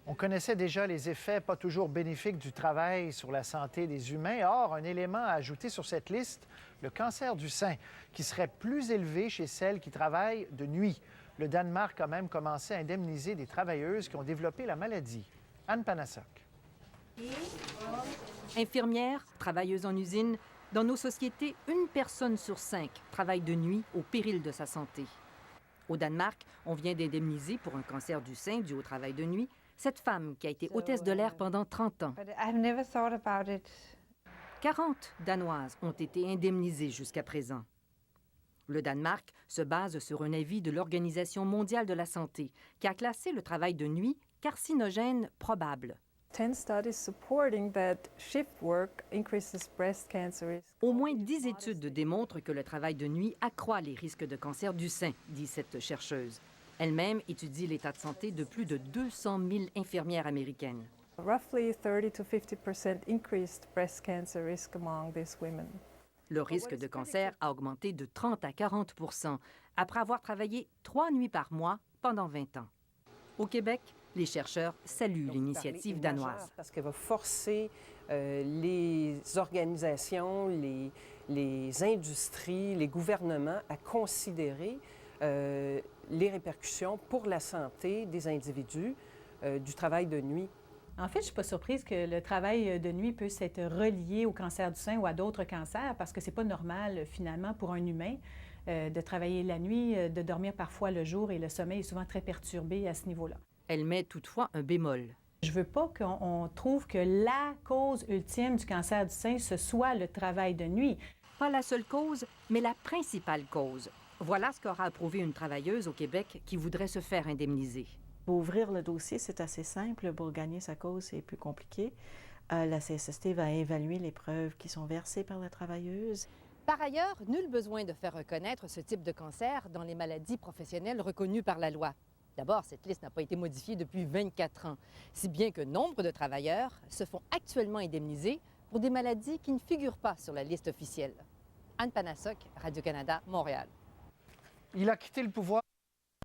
On connaissait déjà les effets pas toujours bénéfiques du travail sur la santé des humains. Or, un élément à ajouter sur cette liste, le cancer du sein, qui serait plus élevé chez celles qui travaillent de nuit. Le Danemark a même commencé à indemniser des travailleuses qui ont développé la maladie. Anne Panasok. Infirmières, travailleuses en usine, dans nos sociétés, une personne sur 5 travaille de nuit au péril de sa santé. Au Danemark, on vient d'indemniser pour un cancer du sein dû au travail de nuit cette femme qui a été hôtesse de l'air pendant 30 ans. 40 Danoises ont été indemnisées jusqu'à présent. Le Danemark se base sur un avis de l'Organisation mondiale de la santé qui a classé le travail de nuit carcinogène probable. 10 studies supporting that shift work increases breast cancer risk. Au moins 10 études démontrent que le travail de nuit accroît les risques de cancer du sein, dit cette chercheuse. Elle-même étudie l'état de santé de plus de 200 000 infirmières américaines. Roughly 30 to 50% increased breast cancer risk among these women. Le risque de cancer a augmenté de 30 à 40 après avoir travaillé 3 nuits par mois pendant 20 ans. Au Québec, les chercheurs saluent l'initiative danoise. Parce qu'elle va forcer les organisations, les industries, les gouvernements à considérer les répercussions pour la santé des individus du travail de nuit. En fait, je ne suis pas surprise que le travail de nuit puisse être relié au cancer du sein ou à d'autres cancers parce que ce n'est pas normal, finalement, pour un humain de travailler la nuit, de dormir parfois le jour et le sommeil est souvent très perturbé à ce niveau-là. Elle met toutefois un bémol. Je ne veux pas qu'on trouve que la cause ultime du cancer du sein, ce soit le travail de nuit. Pas la seule cause, mais la principale cause. Voilà ce qu'aura approuvé une travailleuse au Québec qui voudrait se faire indemniser. Pour ouvrir le dossier, c'est assez simple. Pour gagner sa cause, c'est plus compliqué. La CSST va évaluer les preuves qui sont versées par la travailleuse. Par ailleurs, nul besoin de faire reconnaître ce type de cancer dans les maladies professionnelles reconnues par la loi. D'abord, cette liste n'a pas été modifiée depuis 24 ans, si bien que nombre de travailleurs se font actuellement indemniser pour des maladies qui ne figurent pas sur la liste officielle. Anne Panasok, Radio-Canada, Montréal. Il a quitté le pouvoir.